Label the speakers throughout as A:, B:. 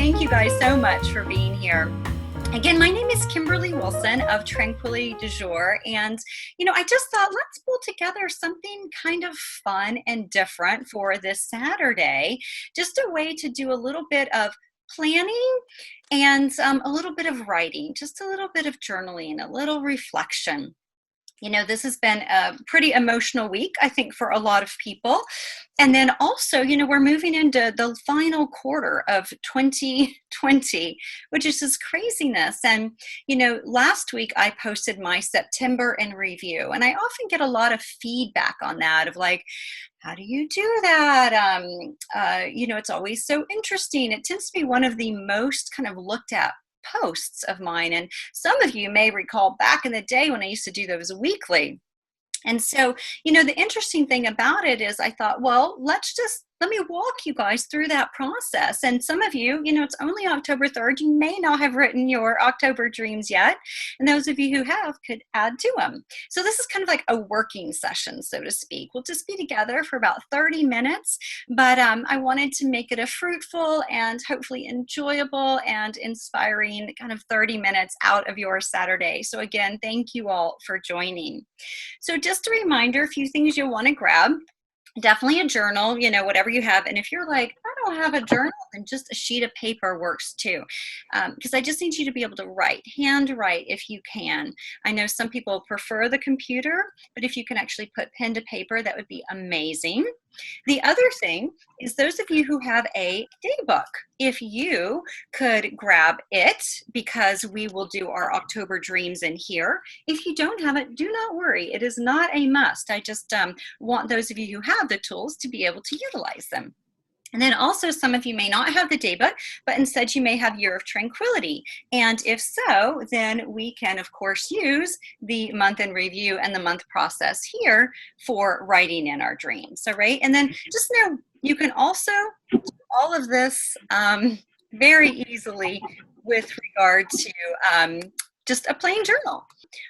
A: thank you guys so much for being here. Again, my name is Kimberly Wilson of Tranquility du Jour, and I just thought let's pull together something kind of fun and different for this Saturday, just a way to do a little bit of planning and a little bit of writing, just a little bit of journaling, a little reflection. This has been a pretty emotional week, I think, for a lot of people. And then also, we're moving into the final quarter of 2020, which is just craziness. And, last week I posted my September in review, and I often get a lot of feedback on that of like, how do you do that? It's always so interesting. It tends to be one of the most kind of looked at posts of mine. And some of you may recall back in the day when I used to do those weekly. And so, the interesting thing about it is I thought, well, let me walk you guys through that process. And some of you, it's only October 3rd. You may not have written your October dreams yet. And those of you who have could add to them. So this is kind of like a working session, so to speak. We'll just be together for about 30 minutes. But I wanted to make it a fruitful and hopefully enjoyable and inspiring kind of 30 minutes out of your Saturday. So again, thank you all for joining. So just a reminder, a few things you'll want to grab. Definitely a journal, whatever you have. And if you're like, I don't have a journal, then just a sheet of paper works too. Because I just need you to be able to handwrite if you can. I know some people prefer the computer, but if you can actually put pen to paper, that would be amazing. The other thing is those of you who have a daybook, if you could grab it, because we will do our October dreams in here. If you don't have it, do not worry. It is not a must. I just want those of you who have the tools to be able to utilize them. And then also some of you may not have the daybook, but instead you may have Year of Tranquility. And if so, then we can, of course, use the month in review and the month process here for writing in our dreams. All right. And then just know you can also do all of this very easily with regard to just a plain journal.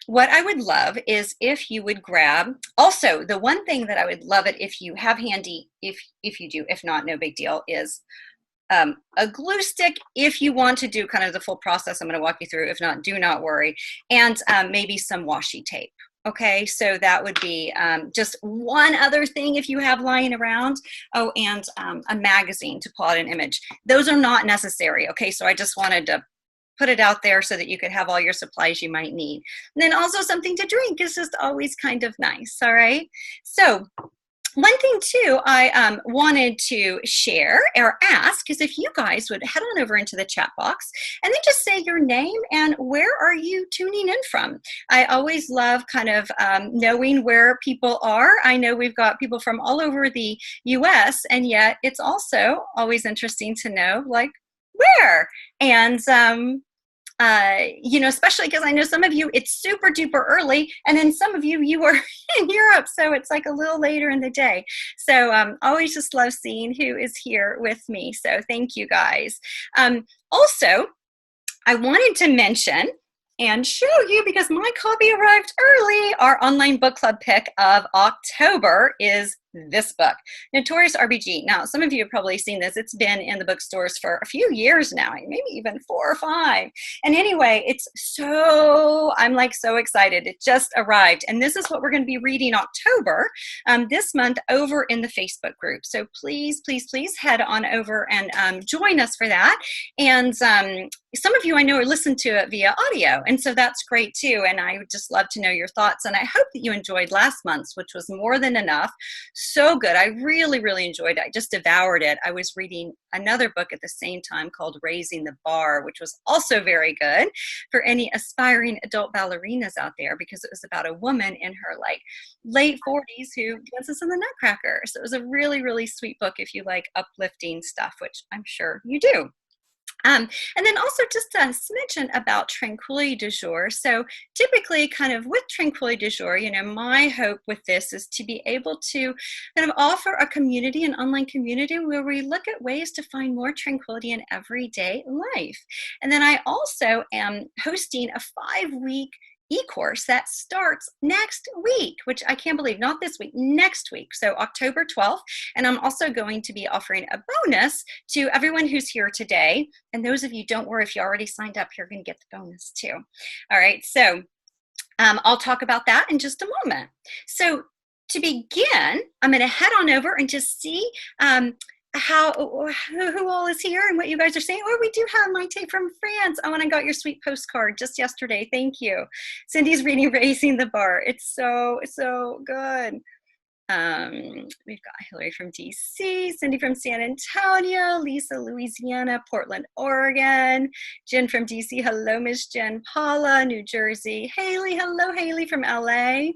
A: What I would love is if you would grab, also the one thing that I would love it if you have handy, if you do, if not, no big deal, is a glue stick if you want to do kind of the full process I'm going to walk you through. If not, do not worry. And maybe some washi tape. Okay, so that would be just one other thing if you have lying around. Oh, and a magazine to pull out an image. Those are not necessary. Okay, so I just wanted to put it out there so that you could have all your supplies you might need. And then also something to drink is just always kind of nice, all right? So one thing too I wanted to share or ask is if you guys would head on over into the chat box and then just say your name and where are you tuning in from. I always love kind of knowing where people are. I know we've got people from all over the US, and yet it's also always interesting to know like where. And especially because I know some of you, it's super duper early, and then some of you were in Europe, so it's like a little later in the day. So always just love seeing who is here with me. So thank you guys. Also, I wanted to mention and show you, because my copy arrived early, our online book club pick of October is this book, Notorious RBG. Now, some of you have probably seen this. It's been in the bookstores for a few years now, maybe even 4 or 5. And anyway, I'm like so excited. It just arrived. And this is what we're going to be reading October this month over in the Facebook group. So please, please, please head on over and join us for that. And some of you I know listen to it via audio. And so that's great too. And I would just love to know your thoughts. And I hope that you enjoyed last month's, which was more than enough. So good. I really, really enjoyed it. I just devoured it. I was reading another book at the same time called Raising the Bar, which was also very good for any aspiring adult ballerinas out there, because it was about a woman in her like late 40s who dances in the Nutcracker. So it was a really, really sweet book if you like uplifting stuff, which I'm sure you do. And then also just a smidgen about Tranquility du Jour. So typically kind of with Tranquility du Jour, my hope with this is to be able to kind of offer a community, an online community where we look at ways to find more tranquility in everyday life. And then I also am hosting a 5-week e-course that starts next week, which I can't believe, not this week, next week. So October 12th. And I'm also going to be offering a bonus to everyone who's here today. And those of you, don't worry, if you already signed up, you're going to get the bonus too. All right. So I'll talk about that in just a moment. So to begin, I'm going to head on over and just see who all is here and what you guys are saying. Oh, we do have Maite from France. Oh, and I got your sweet postcard just yesterday. Thank you. Cindy's reading Raising the Bar. It's so good. We've got Hillary from DC, Cindy from San Antonio, Lisa, Louisiana, Portland, Oregon, Jen from DC. Hello, Miss Jen. Paula, New Jersey. Haley, hello, Haley from LA.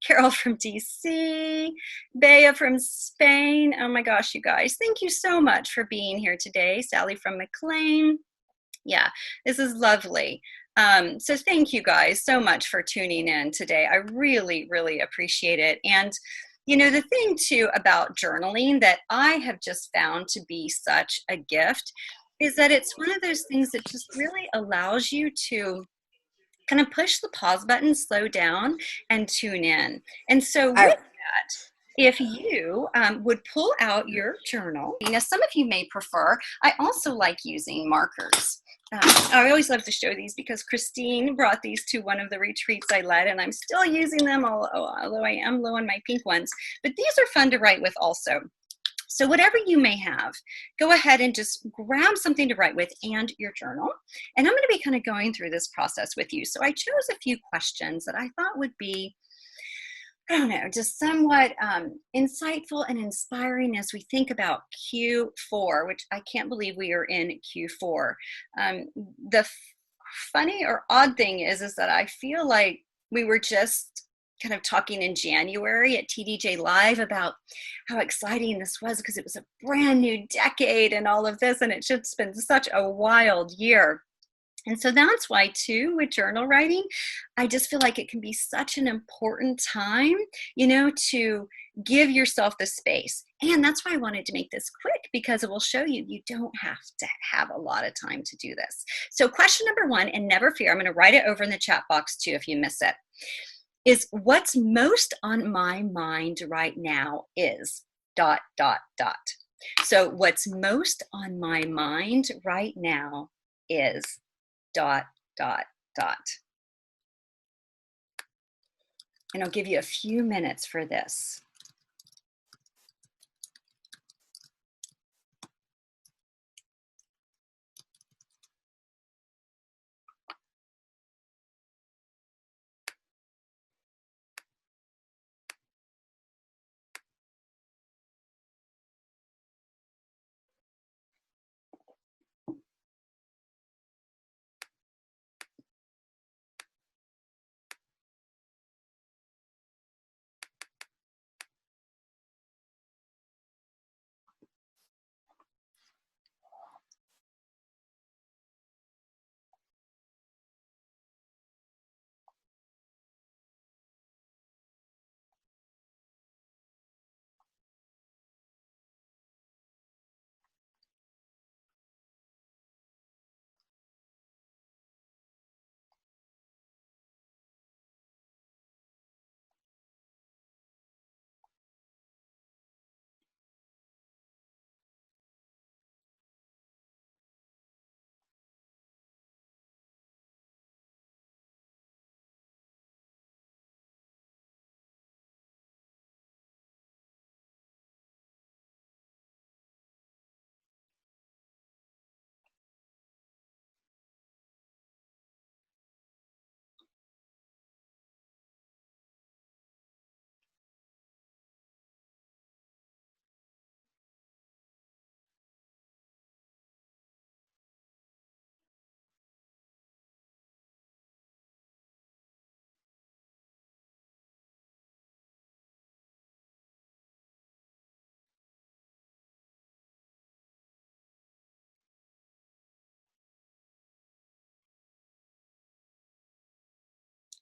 A: Carol from DC. Bea from Spain. Oh my gosh, you guys, thank you so much for being here today. Sally from McLean. Yeah, this is lovely. So thank you guys so much for tuning in today. I really, really appreciate it. And you know, the thing too about journaling that I have just found to be such a gift is that it's one of those things that just really allows you to kind of push the pause button, slow down, and tune in. And so with that, if you would pull out your journal, you know, some of you may prefer, I also like using markers. I always love to show these because Christine brought these to one of the retreats I led, and I'm still using them, although I am low on my pink ones. But these are fun to write with also. So whatever you may have, go ahead and just grab something to write with and your journal. And I'm going to be kind of going through this process with you. So I chose a few questions that I thought would be, I don't know, just somewhat insightful and inspiring as we think about Q4, which I can't believe we are in Q4. The funny or odd thing is that I feel like we were just kind of talking in January at TDJ Live about how exciting this was because it was a brand new decade and all of this, and it's just been such a wild year. And so that's why too, with journal writing, I just feel like it can be such an important time, you know, to give yourself the space. And that's why I wanted to make this quick, because it will show you, you don't have to have a lot of time to do this. So question number one, and never fear, I'm going to write it over in the chat box too if you miss it, is what's most on my mind right now is ... So what's most on my mind right now is ... And I'll give you a few minutes for this.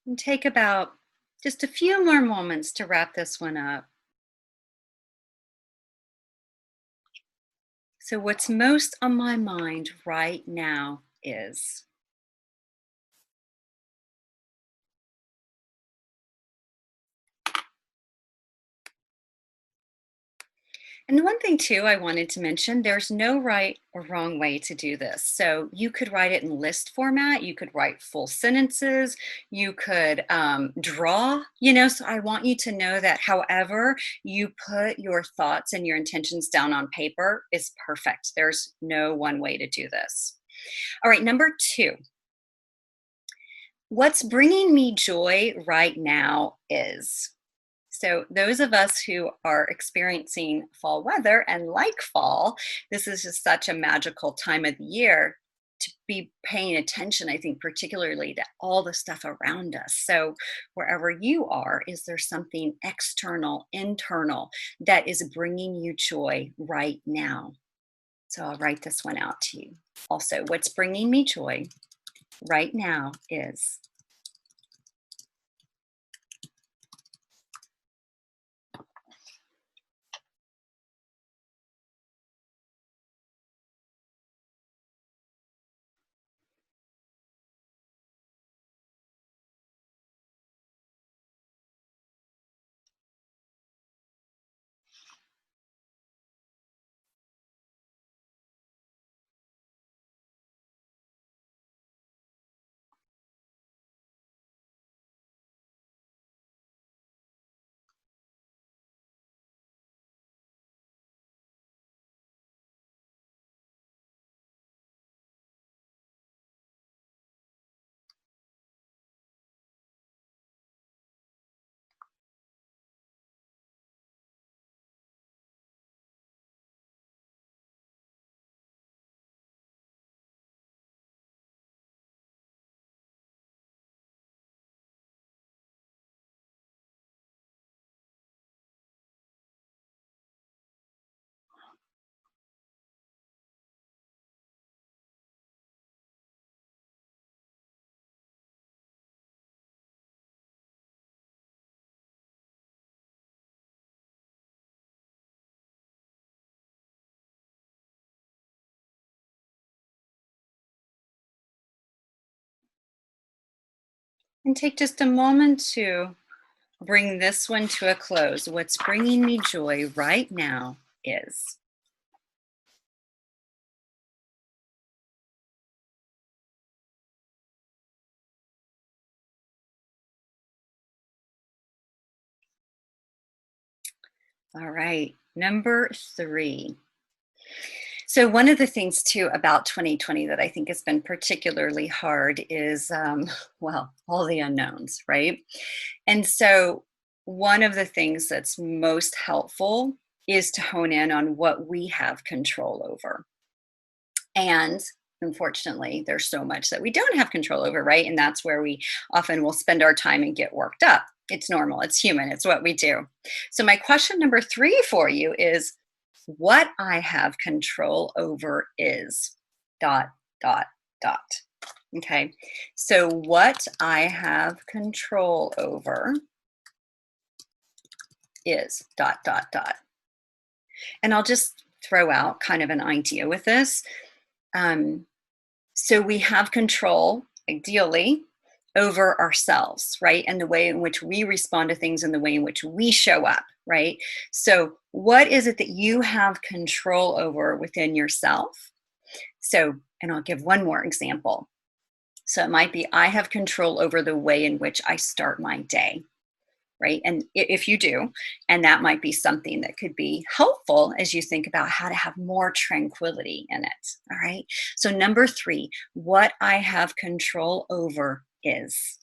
A: And take about just a few more moments to wrap this one up. So what's most on my mind right now is... And one thing too, I wanted to mention, there's no right or wrong way to do this. So you could write it in list format. You could write full sentences. You could draw, So I want you to know that however you put your thoughts and your intentions down on paper is perfect. There's no one way to do this. All right, number two, what's bringing me joy right now is. So, those of us who are experiencing fall weather and like fall, this is just such a magical time of the year to be paying attention, I think, particularly to all the stuff around us. So, wherever you are, is there something external, internal that is bringing you joy right now? So, I'll write this one out to you. Also, what's bringing me joy right now is. And take just a moment to bring this one to a close. What's bringing me joy right now is. All right, number three. So, one of the things too about 2020 that I think has been particularly hard is, well, all the unknowns, right? And so, one of the things that's most helpful is to hone in on what we have control over. And unfortunately, there's so much that we don't have control over, right? And that's where we often will spend our time and get worked up. It's normal, it's human, it's what we do. So, my question number three for you is what I have control over is dot, dot, dot. Okay. So, what I have control over is dot, dot, dot. And I'll just throw out kind of an idea with this. Um, So we have control, ideally, over ourselves, right? And the way in which we respond to things and the way in which we show up, right? So, what is it that you have control over within yourself? So, and I'll give one more example. So, it might be I have control over the way in which I start my day, right? And if you do, and that might be something that could be helpful as you think about how to have more tranquility in it. All right. So, number three, what I have control over is.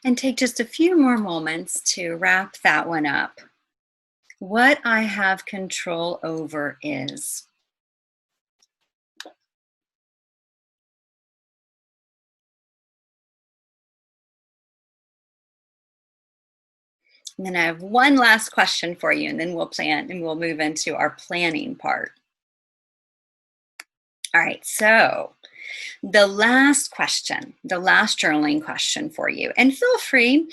A: And take just a few more moments to wrap that one up. What I have control over is. And then I have one last question for you, and then we'll plan and we'll move into our planning part. All right, so the last question, the last journaling question for you. And feel free,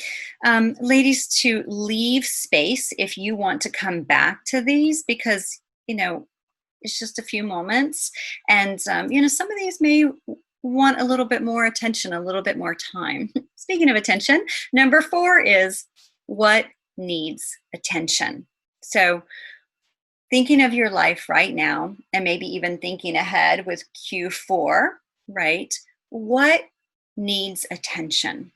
A: ladies, to leave space if you want to come back to these because, it's just a few moments. And, some of these may want a little bit more attention, a little bit more time. Speaking of attention, number 4 is what needs attention. So, thinking of your life right now, and maybe even thinking ahead with Q4, right? What needs attention?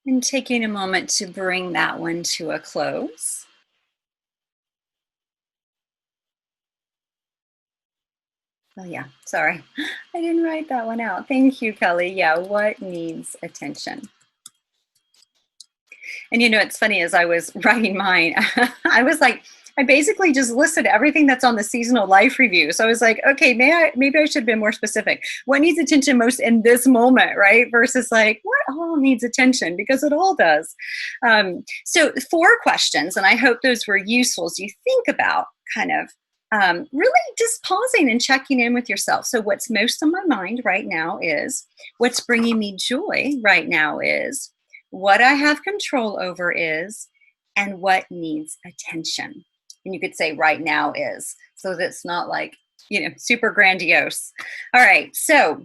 A: And taking a moment to bring that one to a close. Oh, yeah, sorry. I didn't write that one out. Thank you, Kelly. Yeah, what needs attention? And it's funny, as I was writing mine, I was like, I basically just listed everything that's on the seasonal life review. So I was like, okay, maybe I should have been more specific. What needs attention most in this moment, right? Versus like, what all needs attention? Because it all does. So 4 questions, and I hope those were useful as you think about kind of really just pausing and checking in with yourself. So what's most on my mind right now is, what's bringing me joy right now is, what I have control over is, and what needs attention. And you could say right now is, so that's not like, super grandiose. All right. So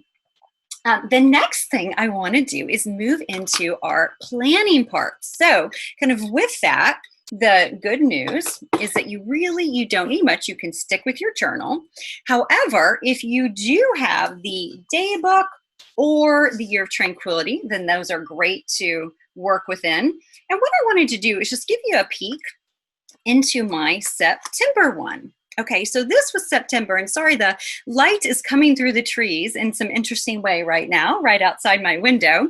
A: the next thing I want to do is move into our planning part. So kind of with that, the good news is that you don't need much. You can stick with your journal. However, if you do have the daybook or the Year of Tranquility, then those are great to work within. And what I wanted to do is just give you a peek into my September one. Okay, so this was September, and sorry, the light is coming through the trees in some interesting way right now, right outside my window.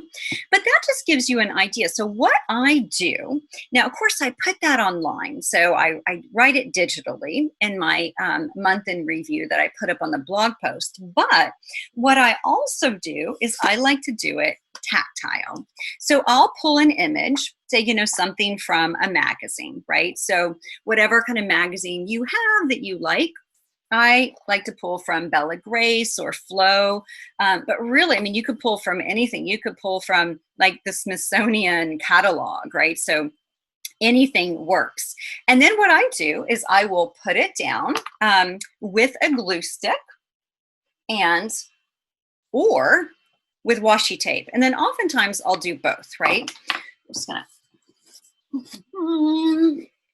A: But that just gives you an idea. So what I do, now, of course, I put that online. So I write it digitally in my month in review that I put up on the blog post. But what I also do is I like to do it tactile. So I'll pull an image, say, something from a magazine, right? So whatever kind of magazine you have that you like, I like to pull from Bella Grace or Flow. But really, you could pull from anything. You could pull from like the Smithsonian catalog, right? So anything works. And then what I do is I will put it down with a glue stick or with washi tape. And then oftentimes I'll do both, right? I'm just gonna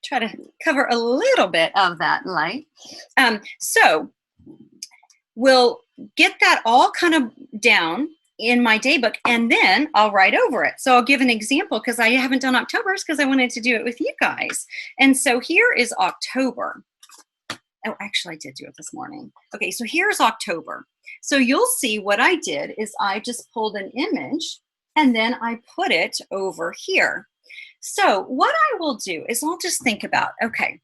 A: try to cover a little bit of that light. So we'll get that all kind of down in my daybook, and then I'll write over it. So I'll give an example because I haven't done October's because I wanted to do it with you guys. And so here is October. Oh, actually, I did do it this morning. Okay, so here's October. So you'll see what I did is I just pulled an image and then I put it over here. So what I will do is I'll just think about, okay,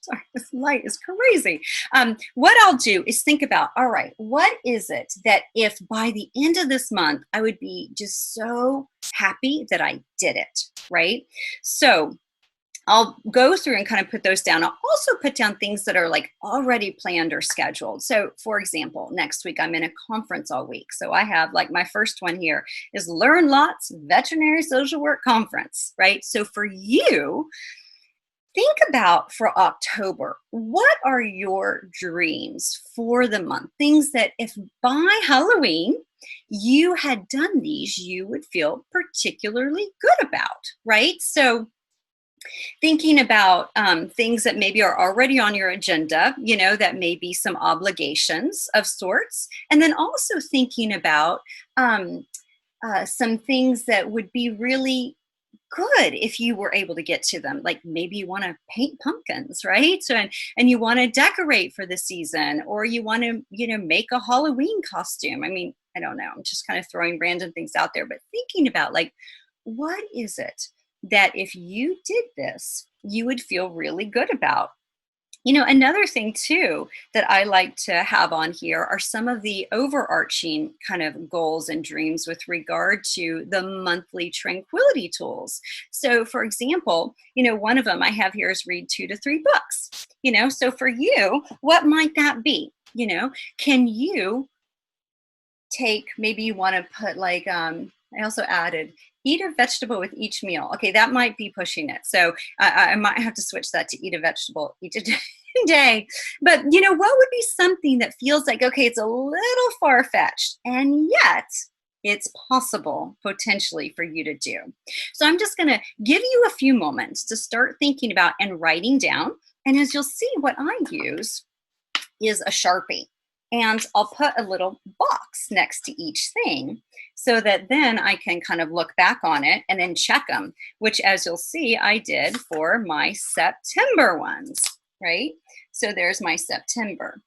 A: Sorry, this light is crazy. What I'll do is think about, all right, what is it that if by the end of this month, I would be just so happy that I did it, right? So I'll go through and kind of put those down. I'll also put down things that are like already planned or scheduled. So for example, next week I'm in a conference all week. So I have like my first one here is Learn Lots Veterinary Social Work Conference, right? So for you, think about for October, what are your dreams for the month? Things that if by Halloween you had done these, you would feel particularly good about, right? So thinking about things that maybe are already on your agenda, that may be some obligations of sorts. And then also thinking about some things that would be really good if you were able to get to them. Like maybe you want to paint pumpkins, right? So and you want to decorate for the season, or you want to, make a Halloween costume. I mean, I don't know. I'm just kind of throwing random things out there, but thinking about like, what is it that if you did this, you would feel really good about? Another thing too that I like to have on here are some of the overarching kind of goals and dreams with regard to the monthly tranquility tools. So for example, one of them I have here is read 2 to 3 books. So for you, what might that be? Can you take, maybe you want to put like, I also added eat a vegetable with each meal. Okay, that might be pushing it. So I might have to switch that to eat a vegetable each day. But what would be something that feels like, okay, it's a little far-fetched, and yet it's possible potentially for you to do. So I'm just gonna give you a few moments to start thinking about and writing down. And as you'll see, what I use is a Sharpie. And I'll put a little box next to each thing so that then I can kind of look back on it and then check them, which as you'll see, I did for my September ones, right? So there's my September.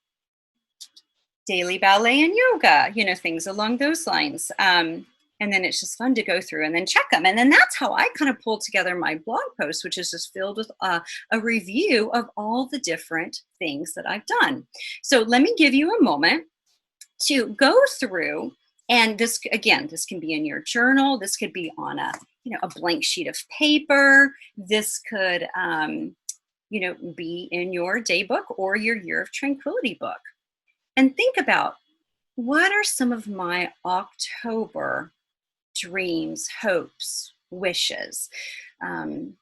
A: Daily ballet and yoga, things along those lines. And then it's just fun to go through and then check them. And then that's how I kind of pull together my blog post, which is just filled with a review of all the different things that I've done. So let me give you a moment to go through. And this, again, this can be in your journal. This could be on a blank sheet of paper. This could, be in your daybook or your Year of Tranquility book. And think about, what are some of my October dreams, hopes, wishes? And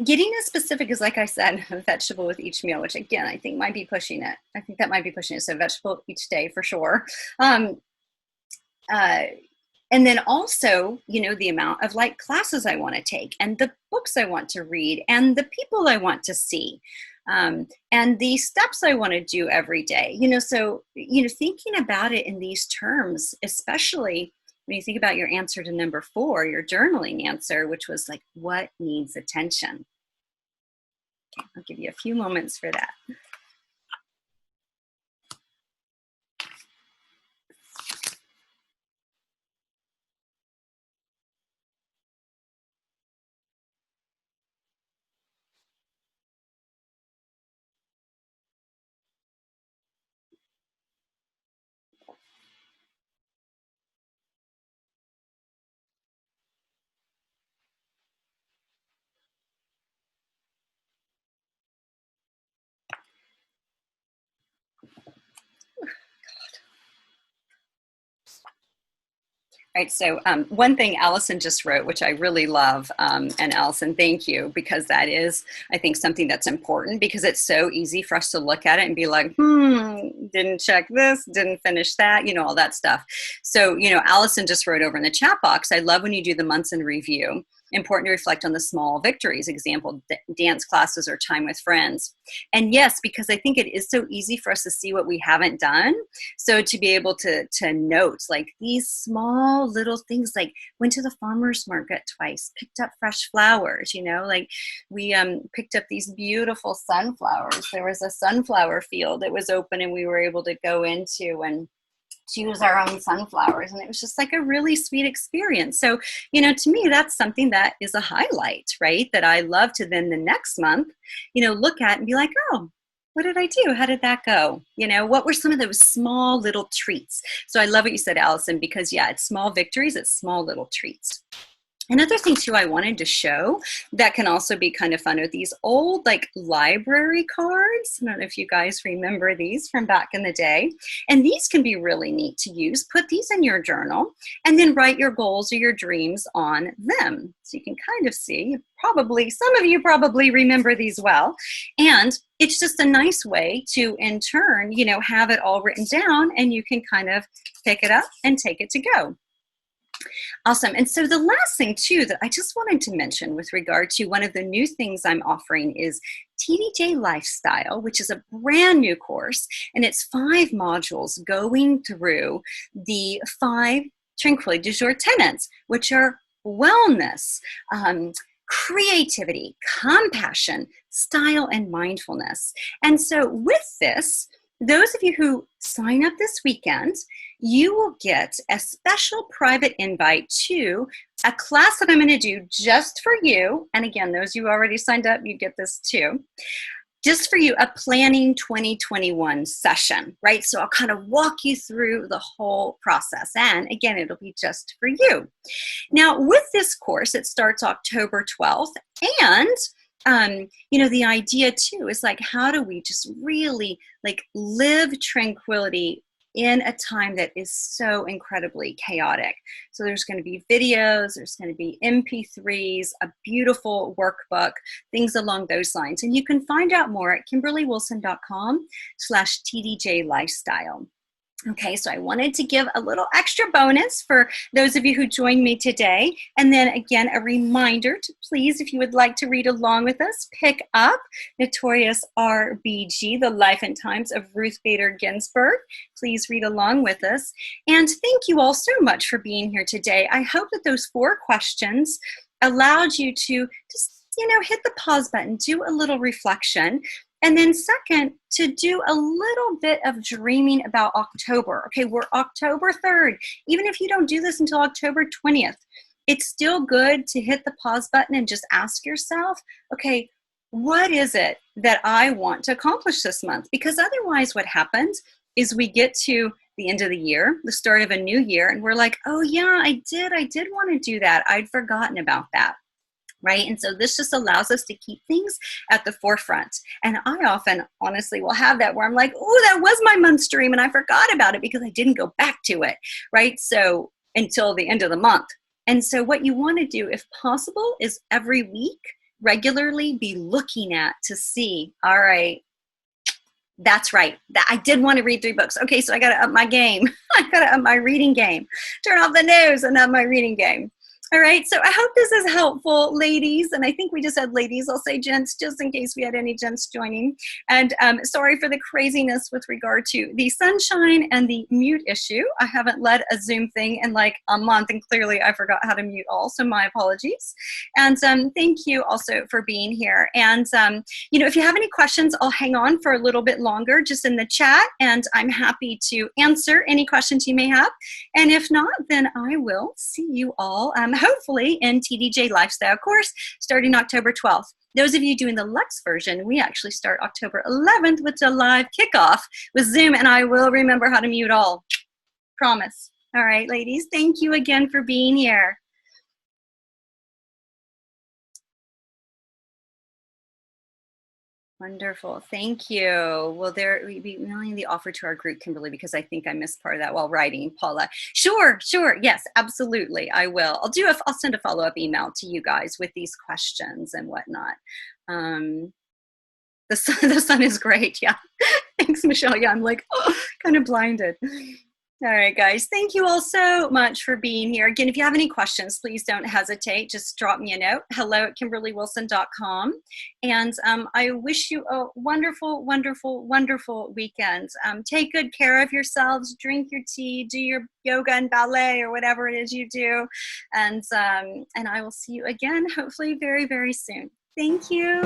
A: getting as specific as, like I said, a vegetable with each meal, which again, I think might be pushing it. I think that might be pushing it. So vegetable each day for sure. And then also, the amount of like classes I want to take, and the books I want to read, and the people I want to see, and the steps I want to do every day. So, thinking about it in these terms, especially when you think about your answer to number 4, your journaling answer, which was like, what needs attention? Okay, I'll give you a few moments for that. Right, so one thing Allison just wrote, which I really love, and Allison, thank you, because that is, I think, something that's important, because it's so easy for us to look at it and be like, didn't check this, didn't finish that, all that stuff. So, Allison just wrote over in the chat box, I love when you do the months in review. Important to reflect on the small victories, example, dance classes or time with friends. And yes, because I think it is so easy for us to see what we haven't done. So to be able to note like these small little things, like went to the farmer's market twice, picked up fresh flowers, like we picked up these beautiful sunflowers. There was a sunflower field that was open and we were able to go into, and to use our own sunflowers, and it was just like a really sweet experience. So, to me, that's something that is a highlight, right? That I love to then the next month, look at and be like, oh, what did I do? How did that go? What were some of those small little treats? So I love what you said, Allison, because yeah, it's small victories, it's small little treats. Another thing too I wanted to show that can also be kind of fun are these old like library cards. I don't know if you guys remember these from back in the day. And these can be really neat to use. Put these in your journal and then write your goals or your dreams on them. So you can kind of see, some of you probably remember these well. And it's just a nice way to, in turn, have it all written down, and you can kind of pick it up and take it to go. Awesome. And so the last thing too that I just wanted to mention with regard to one of the new things I'm offering is TDJ Lifestyle, which is a brand new course, and it's 5 modules going through the 5 Tranquility du Jour tenets, which are wellness, creativity, compassion, style, and mindfulness. And so with this, those of you who sign up this weekend, you will get a special private invite to a class that I'm going to do just for you. And again, those you already signed up, you get this too. Just for you, a Planning 2021 session, right? So I'll kind of walk you through the whole process. And again, it'll be just for you. Now, with this course, it starts October 12th. And the idea too is like, how do we just really like live tranquility in a time that is so incredibly chaotic? So there's going to be videos, there's going to be MP3s, a beautiful workbook, things along those lines. And you can find out more at kimberlywilson.com/TDJ Lifestyle. Okay, so I wanted to give a little extra bonus for those of you who joined me today. And then again, a reminder to please, if you would like to read along with us, pick up Notorious RBG, The Life and Times of Ruth Bader Ginsburg. Please read along with us. And thank you all so much for being here today. I hope that those 4 questions allowed you to just, hit the pause button, do a little reflection. And then second, to do a little bit of dreaming about October. Okay, we're October 3rd. Even if you don't do this until October 20th, it's still good to hit the pause button and just ask yourself, okay, what is it that I want to accomplish this month? Because otherwise what happens is we get to the end of the year, the start of a new year, and we're like, oh yeah, I did want to do that. I'd forgotten about that. Right? And so this just allows us to keep things at the forefront. And I often, honestly, will have that where I'm like, oh, that was my month's dream and I forgot about it because I didn't go back to it, right? So until the end of the month. And so what you want to do, if possible, is every week, regularly be looking at to see, all right, that's right. I did want to read 3 books. Okay, so I got to up my game. I got to up my reading game. Turn off the news and up my reading game. All right, so I hope this is helpful, ladies. And I think we just had ladies. I'll say gents, just in case we had any gents joining. And sorry for the craziness with regard to the sunshine and the mute issue. I haven't led a Zoom thing in like a month, and clearly I forgot how to mute all, so my apologies. And thank you also for being here. And, if you have any questions, I'll hang on for a little bit longer just in the chat, and I'm happy to answer any questions you may have. And if not, then I will see you all hopefully in TDJ Lifestyle course starting October 12th. Those of you doing the Lux version, we actually start October 11th with a live kickoff with Zoom, and I will remember how to mute all. Promise. All right, ladies, thank you again for being here. Wonderful. Thank you. Well, there we be mailing the offer to our group, Kimberly, because I think I missed part of that while writing. Paula. Sure. Yes, absolutely. I will. I'll send a follow-up email to you guys with these questions and whatnot. The sun is great. Yeah. Thanks, Michelle. Yeah, I'm like, kind of blinded. All right, guys. Thank you all so much for being here. Again, if you have any questions, please don't hesitate. Just drop me a note. hello@kimberlywilson.com. And I wish you a wonderful, wonderful, wonderful weekend. Take good care of yourselves. Drink your tea. Do your yoga and ballet or whatever it is you do. And I will see you again, hopefully very, very soon. Thank you.